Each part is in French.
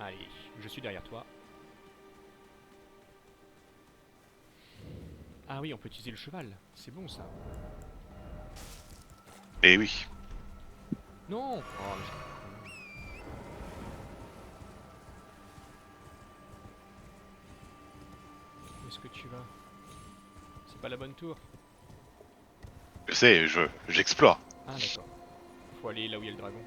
Allez, je suis derrière toi. Ah oui, on peut utiliser le cheval. C'est bon ça. Eh oui. Non. Oh, mais je suis con. Où est-ce que tu vas? C'est pas la bonne tour. Je sais, j'explore. Ah d'accord. Faut aller là où il y a le dragon.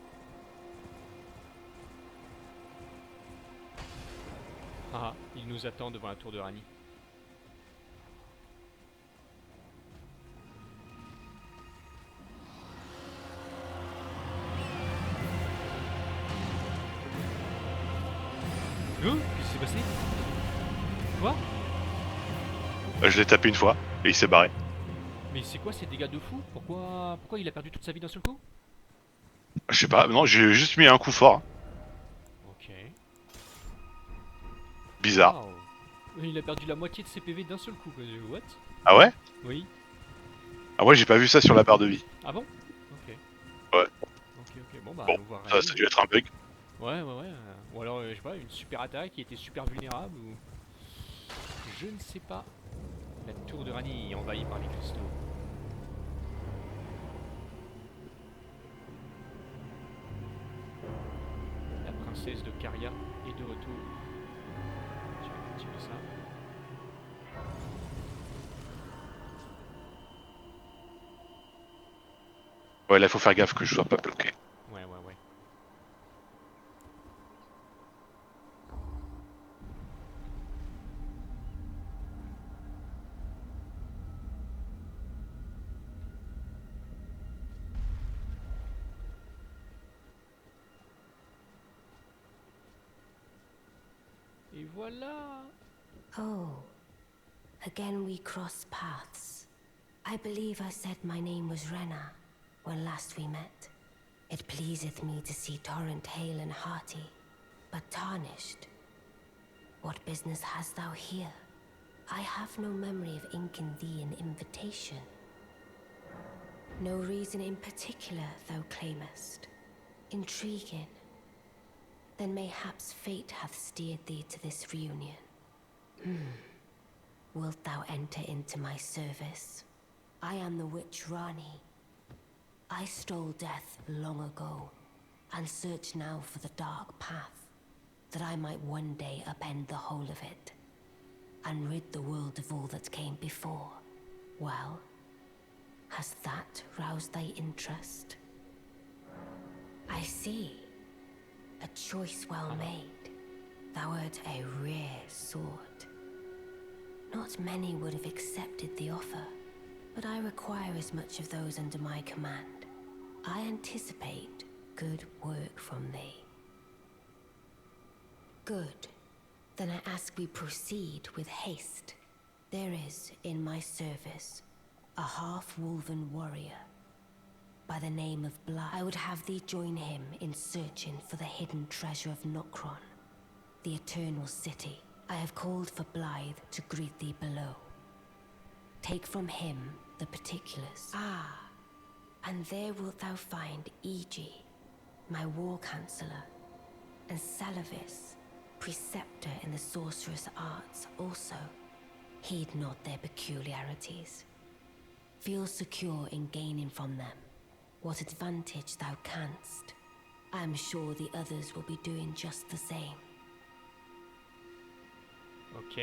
Ah, il nous attend devant la tour de Rani. Qu'est-ce qui s'est passé? Quoi? Je l'ai tapé une fois et il s'est barré. Mais c'est quoi ces dégâts de fou? Pourquoi il a perdu toute sa vie d'un seul coup? Je sais pas, non, j'ai juste mis un coup fort, hein. Ok. Bizarre. Waouh. Il a perdu la moitié de ses PV d'un seul coup. What? Ah ouais? Oui. Ah ouais, j'ai pas vu ça sur la barre de vie. Ah bon? Ok. Ouais. Ok. Bon bah Bon, allons voir ça Rani, a hein. dû être un bug. Ouais. Ou alors, je sais pas, une super attaque qui était super vulnérable ou... Je ne sais pas. La tour de Rani envahie par les cristaux. La princesse de Caria est de retour. Je vais activer ça. Ouais, là, faut faire gaffe que je sois pas bloqué. Ouais. Et voilà. Oh, again we cross paths. I believe I said my name was Rena when last we met. It pleaseth me to see Torrent hale and hearty, but tarnished. What business hast thou here? I have no memory of inking thee an invitation. No reason in particular thou claimest. Intriguing. Then mayhaps fate hath steered thee to this reunion. Wilt thou enter into my service? I am the witch Rani. I stole death long ago, and search now for the dark path, that I might one day upend the whole of it, and rid the world of all that came before. Well, has that roused thy interest? I see. A choice well made. Thou art a rare sword. Not many would have accepted the offer, but I require as much of those under my command. I anticipate good work from thee. Good. Then I ask we proceed with haste. There is, in my service, a half-wolven warrior by the name of Blythe. I would have thee join him in searching for the hidden treasure of Nokron, the Eternal City. I have called for Blythe to greet thee below. Take from him the particulars. Ah, and there wilt thou find Iji, my war counselor, and Salavis, preceptor in the sorcerous arts also. Heed not their peculiarities. Feel secure in gaining from them what advantage thou canst. I am sure the others will be doing just the same. Ok.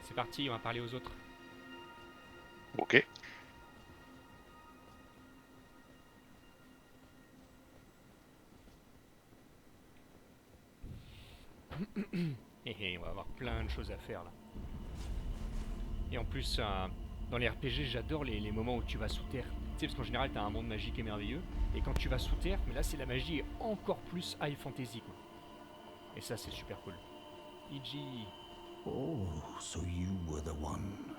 C'est parti, on va parler aux autres. Ok. On va avoir plein de choses à faire là. Et en plus, dans les RPG, j'adore les moments où tu vas sous terre. Tu sais, parce qu'en général, t'as un monde magique et merveilleux. Et quand tu vas sous terre, mais là, c'est la magie encore plus high fantasy, quoi. Et ça, c'est super cool. Iji. Oh, so you were the one.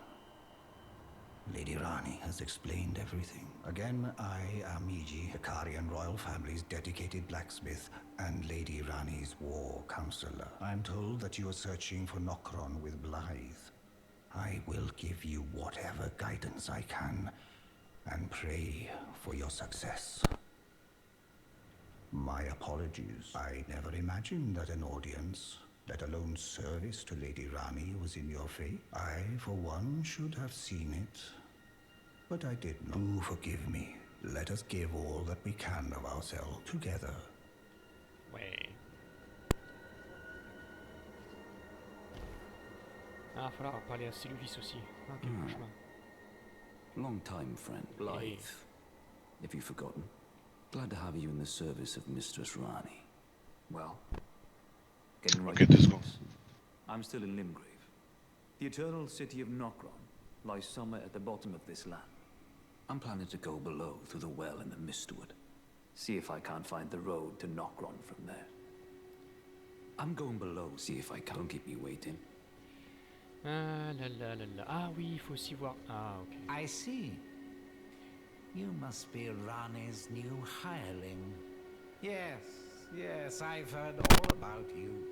Lady Rani has explained everything. Again, I am Iji, the Karian royal family's dedicated blacksmith and Lady Rani's war counselor. I'm told that you are searching for Nokron with Blythe. I will give you whatever guidance I can and pray for your success. My apologies. I never imagined that an audience, let alone service to Lady Rani, was in your fate. I, for one, should have seen it. But I did not. Do forgive me. Let us give all that we can of ourselves together. Ouais. Ah, falloir parler à Sylvis aussi. Ah, quel cauchemar. Long time friend, Blythe. If you've forgotten. Glad to have you in the service of Mistress Rani. Well, getting right Okay, to this business. I'm still in Limgrave. The eternal city of Nokron lies somewhere at the bottom of this land. I'm planning to go below through the well in the Mistwood. See if I can't find the road to Nokron from there. I'm going below, see if I can. Don't keep me waiting. Ah là là là là. Ah oui, il faut aussi voir. Ah, ok. I see. You must be Rani's new hireling. Yes, I've heard all about you.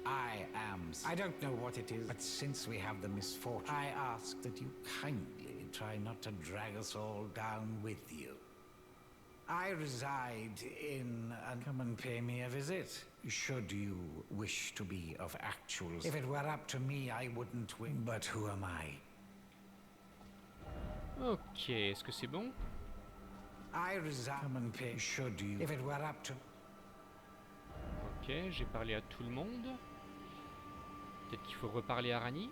I don't know what it is, but since we have the misfortune, I ask that you kindly try not to drag us all down with you. I reside in and come and pay me a visit, should you wish to be of actual. If it were up to me, I wouldn't win, but who am I? Ok, est-ce que c'est bon? I reside, come and pay, should you. If it were up to. Ok, j'ai parlé à tout le monde. Peut-être qu'il faut reparler à Rani.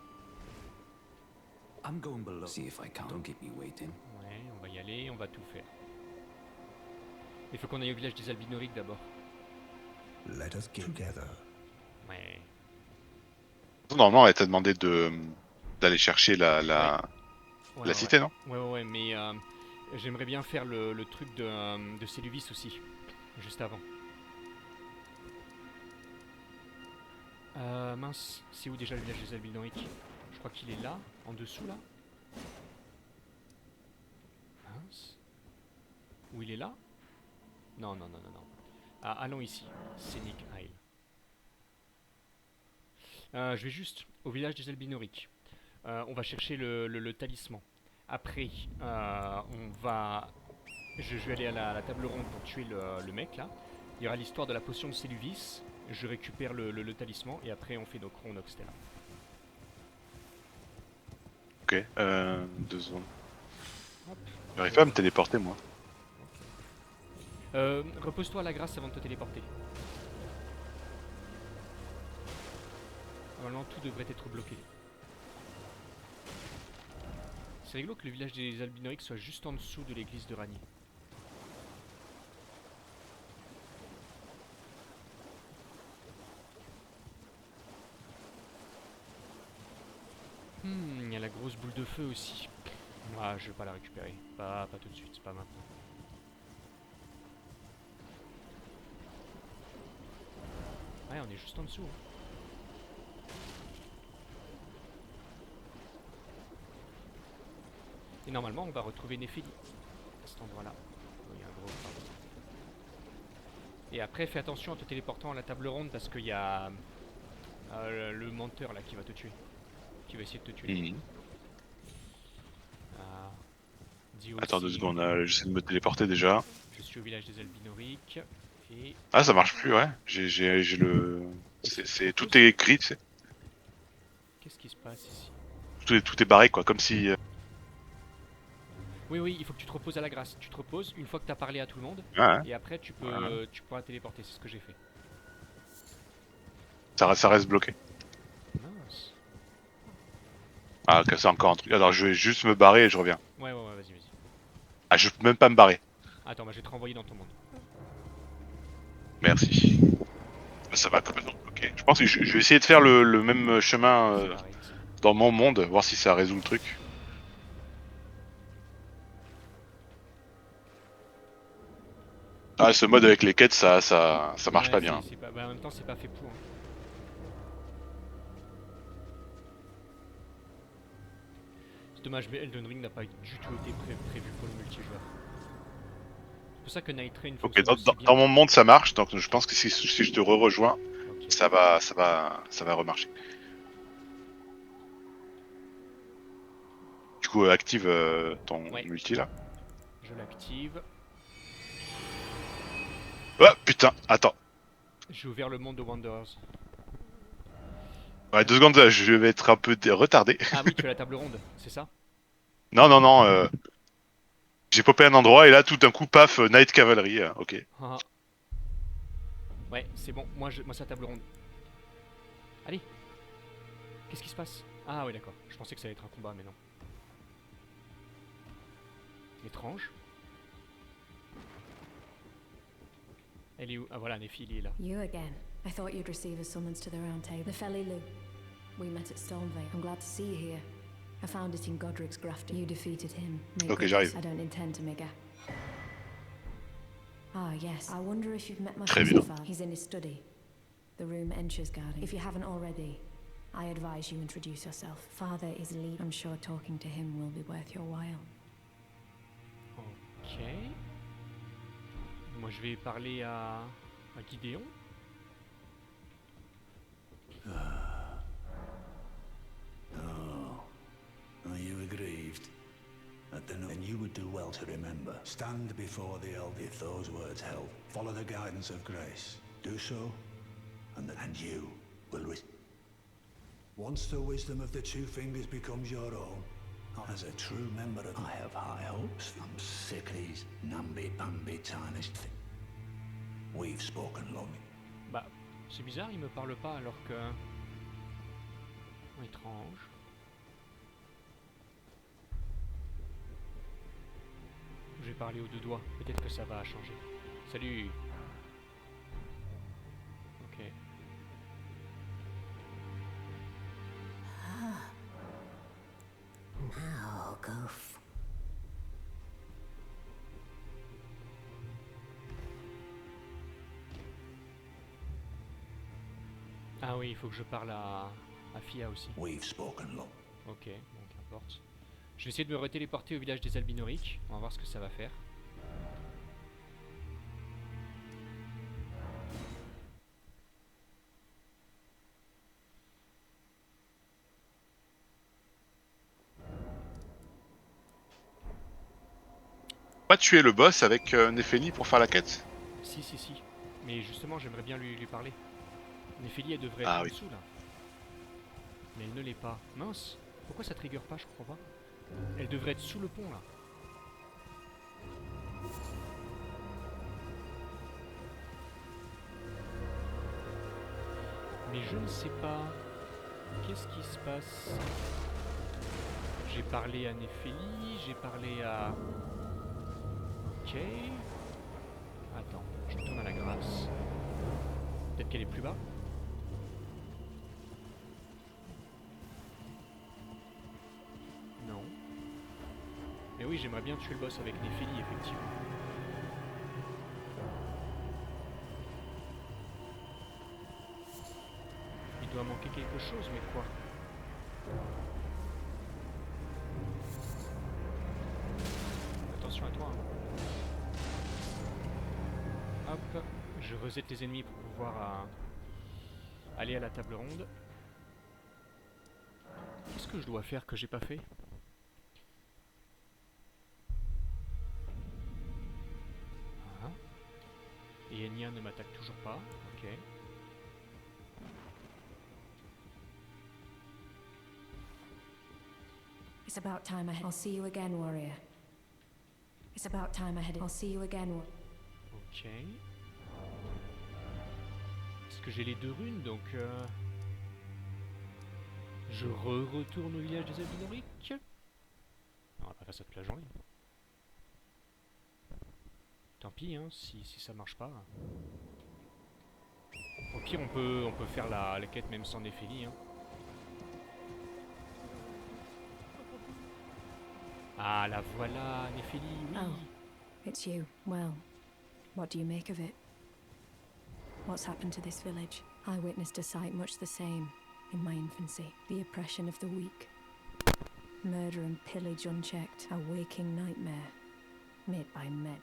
I'm going below, see if I can. Don't keep me waiting. Ouais, on va y aller, on va tout faire. Il faut qu'on aille au village des Albinoriques d'abord. Let us get together. Ouais. Normalement, elle t'a demandé d'aller chercher la Ouais, cité, non? ouais, mais j'aimerais bien faire le truc de Sylvis aussi, juste avant. Mince, c'est où déjà le village des Albinoriques? Je crois qu'il est là, en dessous là. Mince. Où il est là? Non. Ah, allons ici, Scenic Isle. Je vais juste au village des Albinoriques. On va chercher le talisman. Après, je vais aller à la table ronde pour tuer le mec là. Il y aura l'histoire de la potion de Céluvis. Je récupère le talisman et après on fait nos crons Noxtella. Ok, 2 secondes. Hop. J'arrive pas à me téléporter, moi. Repose-toi à la grâce avant de te téléporter. Normalement tout devrait être bloqué. C'est rigolo que le village des Albinoriques soit juste en dessous de l'église de Rani. Il y a la grosse boule de feu aussi. Ah, je vais pas la récupérer. Pas tout de suite, c'est pas maintenant. Ouais, on est juste en dessous. Et normalement, on va retrouver Néphélie à cet endroit-là. Oh, il y a un gros pardon. Et après, fais attention en te téléportant à la table ronde parce qu'il y a le menteur là qui va te tuer. Qui va essayer de te tuer. Dis aussi, Attends 2 secondes, j'essaie de me téléporter déjà. je suis au village des Albinoriques. Et Ah, ça marche plus, ouais. J'ai le... Tout est écrit, tu sais. qu'est-ce qui se passe ici? Tout est barré, quoi, comme si... Oui, il faut que tu te reposes à la grâce. Tu te reposes une fois que tu as parlé à tout le monde. Ouais, Et après, tu pourras téléporter. C'est ce que j'ai fait. ça reste bloqué. Mince. Ah, ok, c'est encore un truc. Alors, je vais juste me barrer et je reviens. Ouais, vas-y. Ah, je peux même pas me barrer. Attends, je vais te renvoyer dans ton monde. Merci. Ça va complètement bloquer. Je pense que je vais essayer de faire le même chemin C'est pareil. dans mon monde, voir si ça résout le truc. Ah, ce mode avec les quêtes, ça marche Ouais, pas bien. en même temps, c'est pas fait pour. Hein. C'est dommage, mais Elden Ring n'a pas du tout été prévu pour le multijoueur. C'est pour ça que Night Train Ok, fonctionne aussi bien. dans mon monde ça marche, donc je pense que si je te rejoins, Ok. ça va remarcher. Du coup, active ton Ouais. multi là. Je l'active. Oh putain, attends. J'ai ouvert le monde de Wanderers. Ouais, 2 secondes, je vais être un peu retardé. Ah oui, tu as la table ronde, c'est ça? Non, j'ai popé un endroit et là tout d'un coup, paf, Night Cavalry, ok. Ah. Ouais, c'est bon, moi c'est la table ronde. Allez. Qu'est-ce qui se passe? Ah oui, d'accord. Je pensais que ça allait être un combat, mais non. Étrange. Elle est où? Ah voilà, Nephi, il est là. You again. I thought you'd receive a summons to the round table. The Felly Lou. We met at Stormvale. I'm glad to see you here. I found it in Godric's grafting. You defeated him. Make Ok, good j'arrive. I don't intend to make a... Ah, yes. I wonder if you've met my Très foster bien. father. He's in his study. The room Encher's guarding. If you haven't already, I advise you introduce yourself. Father is lead. I'm sure talking to him will be worth your while. Ok. Moi je vais parler à Gideon. Are you aggrieved? Then you would do well to remember. Stand before the elder if those words help. Follow the guidance of grace. Do so, and you will Once the wisdom of the Two Fingers becomes your own, as a true member of... I have high hopes. I'm sick of these namby-pamby tarnished things. We've spoken long. Bah, c'est bizarre, il me parle pas alors que... Étrange. Je vais parler aux deux doigts, peut-être que ça va changer. Salut. Ok. Now go Ah oui, il faut que je parle à Fia aussi. We've spoken long. Ok, bon, qu'importe. Je vais essayer de me retéléporter au village des Albinoriques. On va voir ce que ça va faire. Pas tuer le boss avec Nefeni pour faire la quête? Si. Mais justement, j'aimerais bien lui parler. Néphélie, elle devrait être Ah en oui. dessous là. Mais elle ne l'est pas. Mince, pourquoi ça trigger pas, je crois pas. Elle devrait être sous le pont là. Mais je ne sais pas. Qu'est-ce qui se passe? J'ai parlé à Néphélie, j'ai parlé à... Ok. Attends, je retourne à la grâce. Peut-être qu'elle est plus bas. Non. Mais oui, j'aimerais bien tuer le boss avec Néphélie, effectivement. Il doit manquer quelque chose, mais quoi? Attention à toi. Hein. Hop, je reset les ennemis pour pouvoir aller à la table ronde. Qu'est-ce que je dois faire que j'ai pas fait? Ah. Et Enya ne m'attaque toujours pas. Ok. It's about time I head. I'll see you again, warrior. It's about time I headed. I'll see you again. Ok. Est-ce que j'ai les deux runes, donc je retourne au village des Albinoriques. On va pas faire ça toute la journée. Tant pis, hein, si ça marche pas. Au pire, on peut faire la quête même sans Néphélie. Hein. Ah, la voilà, Néphélie, oui. Oh, it's you. Well, what do you make of it? What's happened to this village? I witnessed a sight much the same in my infancy. The oppression of the weak. Murder and pillage unchecked. A waking nightmare. Made by men.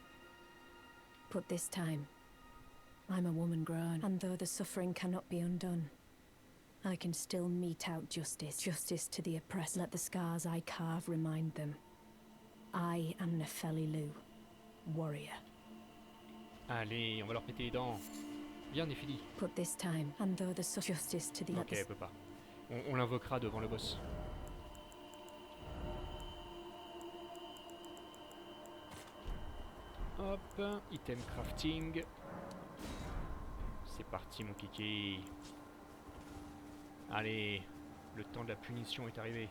But this time, I'm a woman grown. And though the suffering cannot be undone, I can still mete out justice. Justice to the oppressed. Let the scars I carve remind them. I am Nefeli Lu, warrior. Allez, on va leur péter les dents. Viens, Néphélie. Put this time, and though the justice to the Ok, elle others. peut pas. On l'invoquera devant le boss. Hop, item crafting. C'est parti mon kiki. Allez, le temps de la punition est arrivé.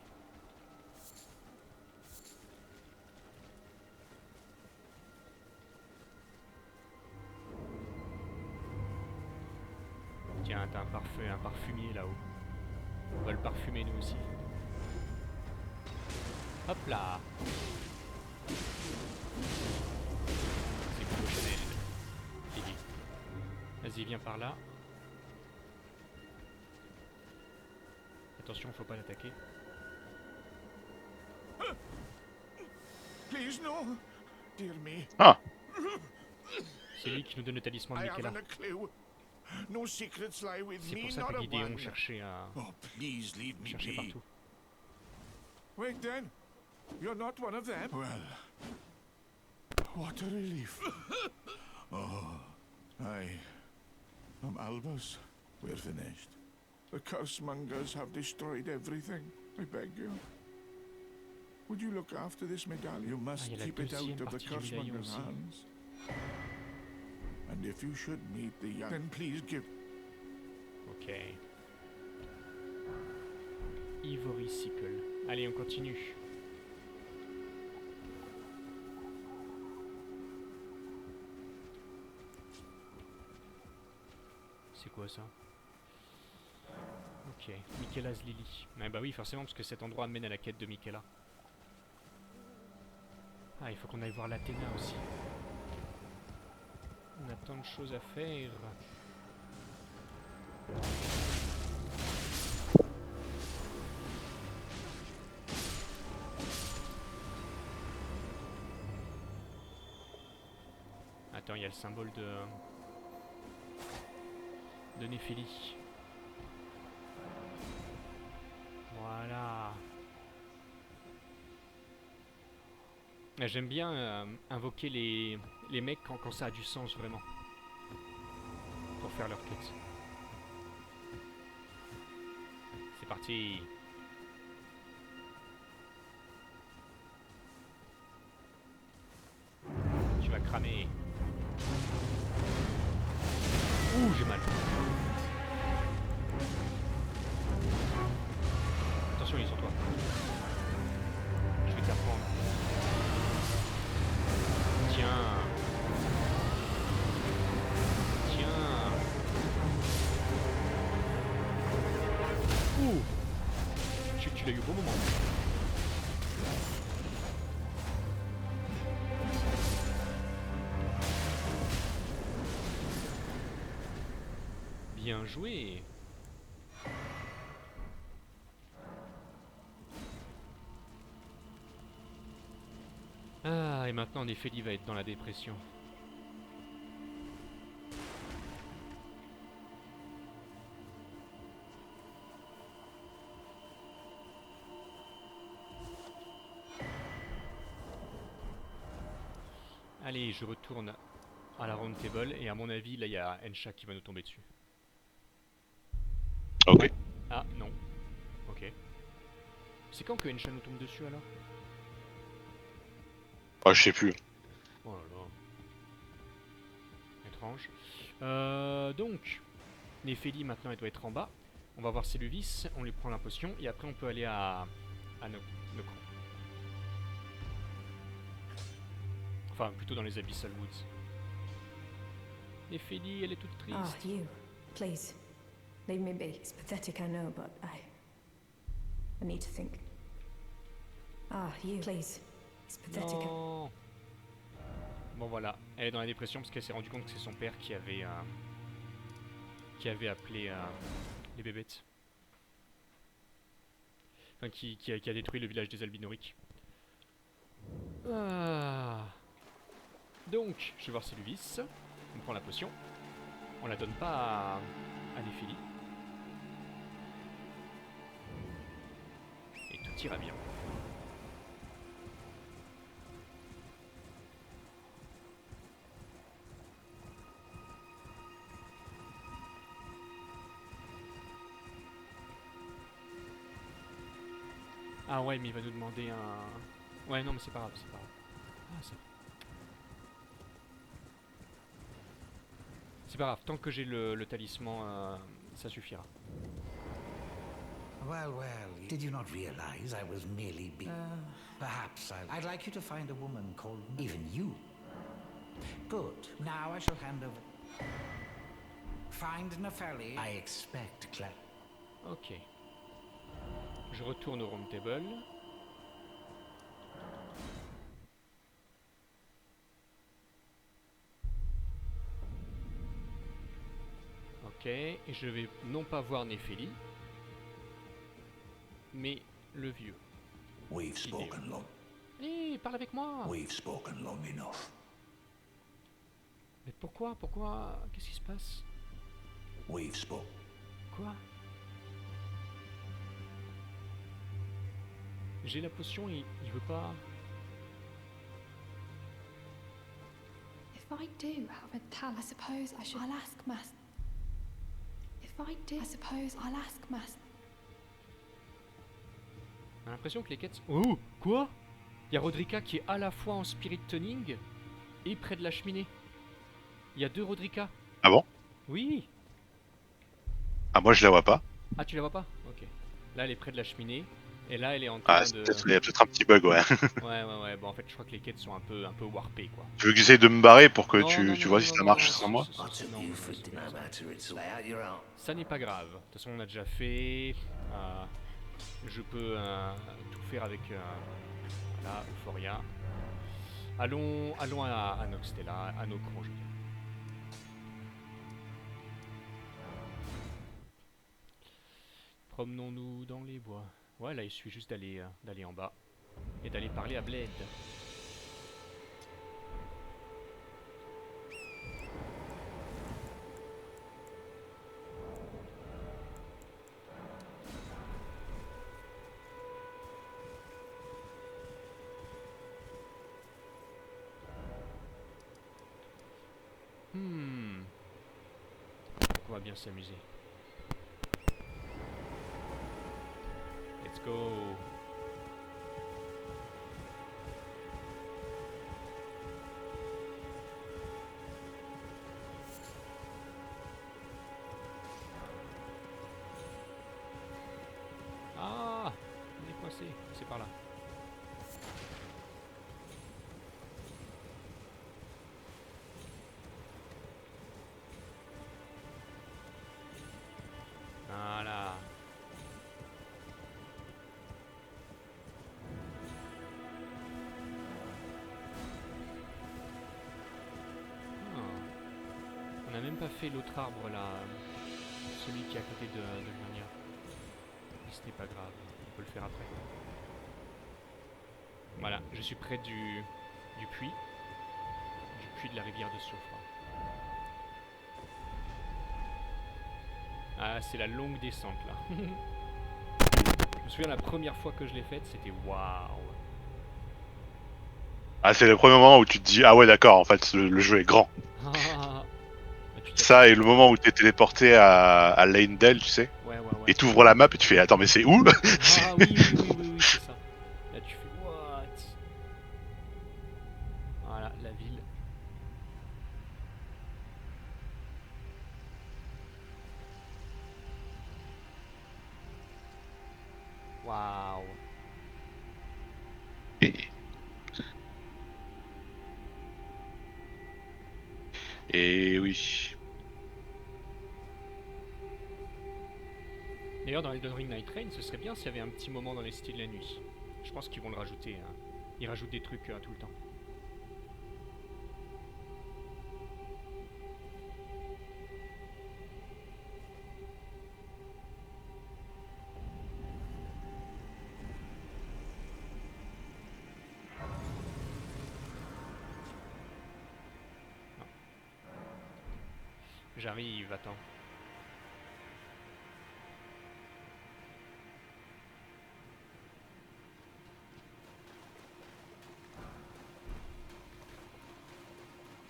Tiens, t'as un parfumier là-haut. On va le parfumer nous aussi. Hop là. C'est Coco Chanel. Fini. Vas-y, viens par là. Attention, faut pas l'attaquer. Please, no. Dear me. Ah, C'est lui qui nous donne le talisman de I Michaela. haven't a clue. No secrets lie with C'est me, pour ça not que a Gideon one. cherchait à Oh, please leave me chercher be. partout. Wait then. You're not one of them? Well, what a relief. Oh, I'm Albus. We're finished. The cursemongers have destroyed everything. I beg you. Would you look after this medallion? You must il y a la keep it out deuxième of the partie du médaillon cursemongers' aussi. hands. And if you should meet the young, then please give. Ok. Ivory Sickle. Allez, on continue. C'est quoi ça? Ok, Michaela's Lily. Ah bah oui, forcément, parce que cet endroit mène à la quête de Michaela. Ah, il faut qu'on aille voir l'Athéna aussi. On a tant de choses à faire. Attends, il y a le symbole de Néphélie. Voilà. J'aime bien invoquer les mecs quand ça a du sens vraiment. Pour faire leur quête. C'est parti. Tu vas cramer. Ouh, j'ai mal. Attention, ils sont toi. Je vais te la prendre. Tiens. Tiens. Ouh. Tu l'as eu au bon moment. Bien joué. Ah, et maintenant Néphélie va être dans la dépression. Allez, je retourne à la round table et à mon avis, là il y a Ensha qui va nous tomber dessus. ok. Ah, non. Ok. C'est quand que Ensha nous tombe dessus alors? Ah, je sais plus. Oh là là. Étrange. Donc, Néphélie maintenant elle doit être en bas. On va voir Séluvis, on lui prend la potion et après on peut aller à Nocron. Enfin, plutôt dans les Abyssal Woods. Néphélie, elle est toute triste. Ah, you. Please. Leave me be. It's pathetic, I know, but I need to think. Ah, you. Please. It's pathetic. Non. Bon voilà, elle est dans la dépression parce qu'elle s'est rendue compte que c'est son père qui avait appelé les bébêtes. Enfin, qui a détruit le village des Albinoriques. Ah. Donc, je vais voir Séluvis. On prend la potion. On la donne pas à Néphélie. Et tout ira bien. Ah ouais, mais il va nous demander un... Ouais, non, mais c'est pas grave, c'est pas grave. Ah, c'est pas grave, tant que j'ai le talisman, ça suffira. Well, did you not realize I was merely perhaps I'd like you to find a woman called even you. Good. Now I shall hand over. Find Nepheli. I expect Ok. Je retourne au round table. Ok, et je vais non pas voir Néphélie, mais le vieux. We've spoken long. Hé, parle avec moi. We've spoken long enough. Mais pourquoi qu'est-ce qui se passe? We've spoken. Quoi? J'ai la potion et il veut pas... If I do have a talent, I suppose I should. I'll ask Master. If I do, I suppose I'll ask Master. J'ai l'impression que les quêtes... Oh, quoi? Il y a Rodrika qui est à la fois en spirit tuning et près de la cheminée. Il y a 2 Rodrika. Ah bon? Oui. Ah, moi je la vois pas. Ah, tu la vois pas? Ok. Là, elle est près de la cheminée. Et là, elle est en train Ah, il y a peut-être un petit bug, ouais. Ouais. Bon, en fait, je crois que les quêtes sont un peu warpées, quoi. Tu veux que j'essaye de me barrer pour que Non, tu vois si ça marche sans moi? Ça n'est pas grave. De toute façon, on a déjà fait. Je peux tout faire avec voilà, Euphoria. Allons à Noxtella, à Nokron, je veux dire. Promenons-nous dans les bois. Ouais, là, il suffit juste d'aller en bas et d'aller parler à Blade. On va bien s'amuser. Let's go. Ah, il est coincé. C'est par là. Voilà. On n'a même pas fait l'autre arbre là, celui qui est à côté de Mania. Ce n'est pas grave, on peut le faire après. Voilà, je suis près du puits de la rivière de Siofra. Ah, c'est la longue descente là. Je me souviens la première fois que je l'ai faite, c'était waouh. Ah, c'est le premier moment où tu te dis, ah ouais, d'accord, en fait, le jeu est grand. Ça, et le moment où t'es téléporté à Leyndell, tu sais, ouais. et t'ouvres la map et tu fais, attends, mais c'est où? Ah oui, c'est ça. Là, tu fais, what? Voilà, la ville. Waouh. Et oui. D'ailleurs, dans Elden Ring Night Rain, ce serait bien s'il y avait un petit moment dans les styles de la nuit. Je pense qu'ils vont le rajouter. Hein. Ils rajoutent des trucs tout le temps. J'arrive, attends.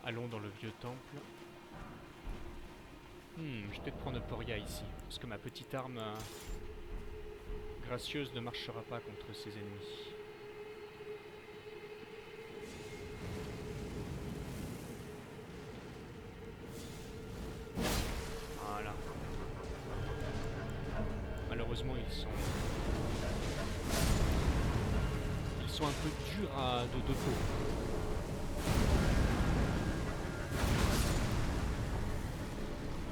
Allons dans le vieux temple. Je vais peut-être prendre Poria ici, parce que ma petite arme gracieuse ne marchera pas contre ses ennemis. Voilà. Malheureusement, ils sont un peu durs de peau.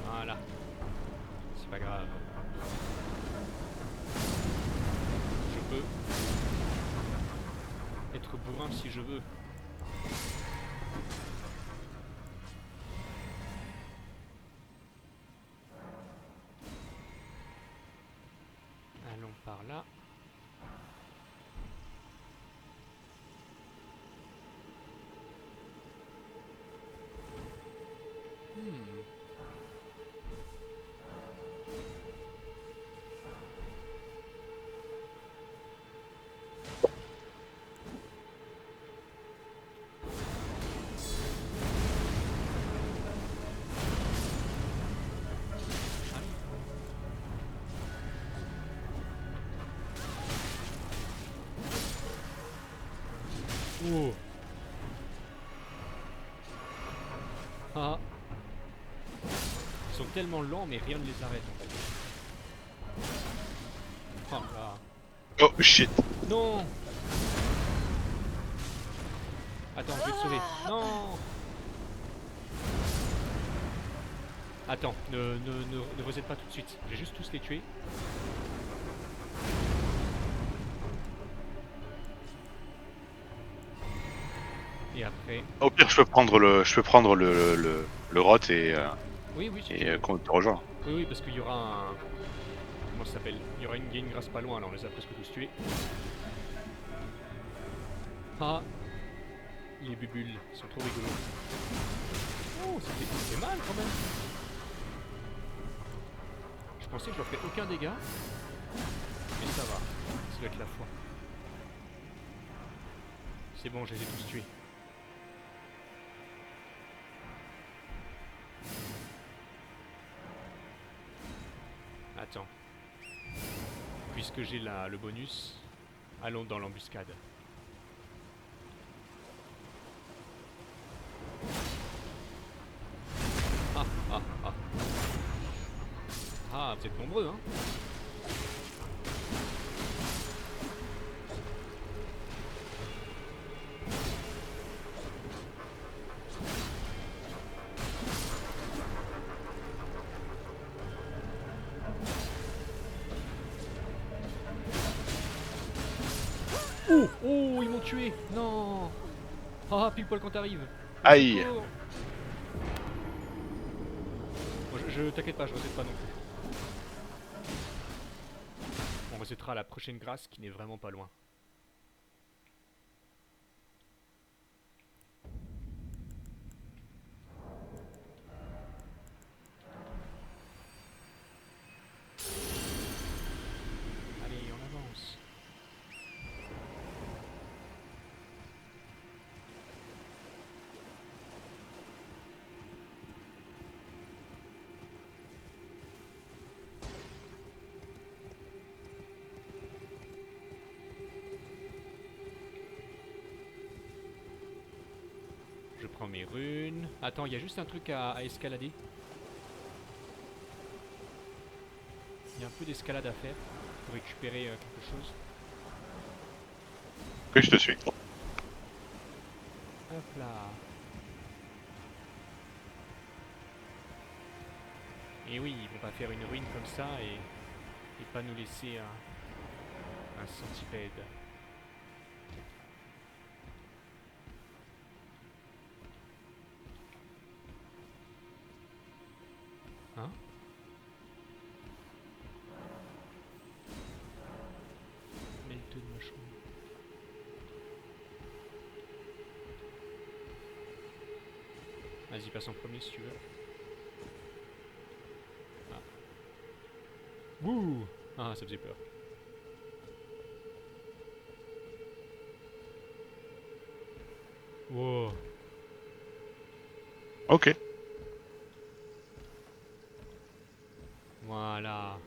Voilà. C'est pas grave. Je peux être bourrin si je veux. Allons par là. Oh. Ah. Ils sont tellement lents mais rien ne les arrête en fait. Oh là. Oh shit. Non. Attends, je vais te sauver. Non. Attends, ne recette pas tout de suite. Je vais juste tous les tuer. Et après. Au pire, je peux prendre le rot et Oui, oui, qu'on te rejoint. Oui, oui, parce qu'il y aura un. Comment ça s'appelle? Il y aura une game grâce pas loin, là on les a presque tous tués. Ah, les bubules, ils sont trop rigolos. Oh, ça fait mal quand même. Je pensais que je leur ferais aucun dégât. Mais ça va, ça doit être la foi. C'est bon, je les ai tous tués. Attends. Puisque j'ai le bonus, allons dans l'embuscade. Ah, ah, ah. Ah, vous êtes nombreux, hein. Oh, oh, ils m'ont tué. Non. Ah, pile poil quand t'arrives. Aïe. Bon, je t'inquiète pas, je recette pas non plus. On recettera la prochaine grâce qui n'est vraiment pas loin. Allez, on avance. Je prends mes runes. Attends, il y a juste un truc à escalader. Il y a un peu d'escalade à faire pour récupérer quelque chose. Que je te suis. Hop là. Et oui, ils vont pas faire une ruine comme ça et pas nous laisser un centipède. Hein? Melted mushroom. Vas-y, passe en premier si tu veux. Ah. Wouh! Ah, ça faisait peur. Wow. Ok. Voilà.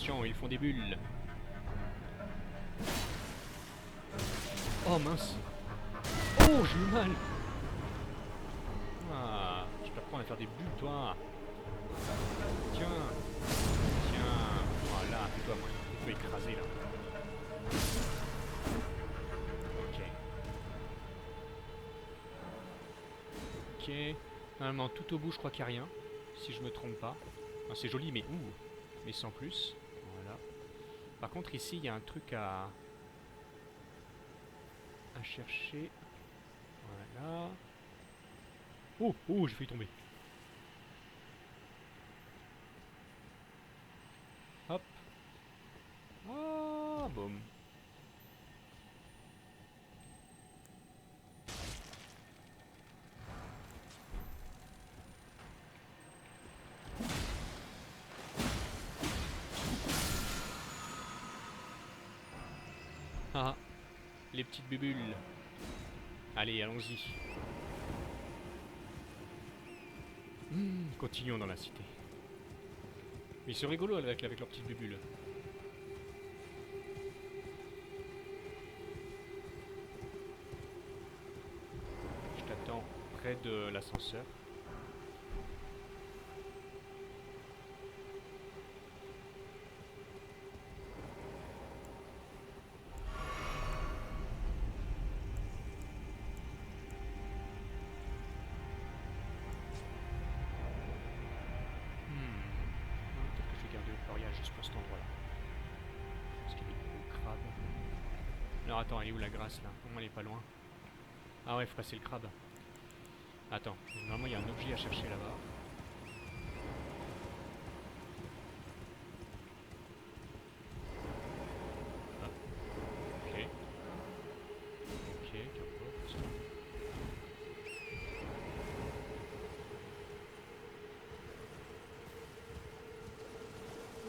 Attention, ils font des bulles. Oh mince. Oh, j'ai eu mal. Ah, je t'apprends à faire des bulles, toi. Tiens. Tiens. Voilà, fais-toi écraser là. Ok. Ok. Normalement, tout au bout, je crois qu'il n'y a rien. Si je me trompe pas. Enfin, c'est joli, mais ouh. Mais sans plus. Voilà. Par contre, ici, il y a un truc à chercher. Voilà. Oh, oh, j'ai failli tomber. Hop. Ah, boum. Ah, les petites bubules. Allez, allons-y. Continuons dans la cité. Mais ils sont rigolos avec leurs petites bubules. Je t'attends près de l'ascenseur. Peut-être que je vais garder Euphoria juste pour cet endroit-là. Parce qu'il y a des gros crabes. Alors attends, elle est où la grâce là? Au moins elle est pas loin. Ah ouais, faut passer le crabe. Attends, normalement il y a un objet à chercher là-bas. Ah. Ok. Ok, qu'importe.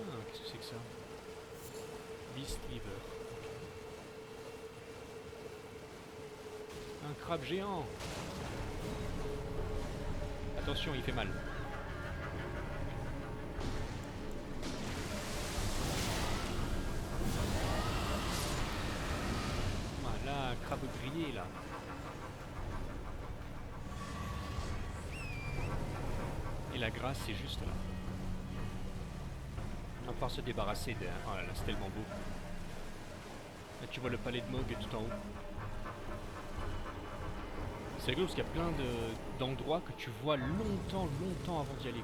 Ah, qu'est-ce que c'est que ça? Beast Liver. Un crabe géant. Attention, il fait mal. Voilà, crabe grillé là. Et la grâce, c'est juste là. On va pouvoir se débarrasser de... Oh là là, c'est tellement beau. Là, tu vois le palais de Mog tout en haut. C'est rigolo parce qu'il y a plein d'endroits que tu vois longtemps avant d'y aller.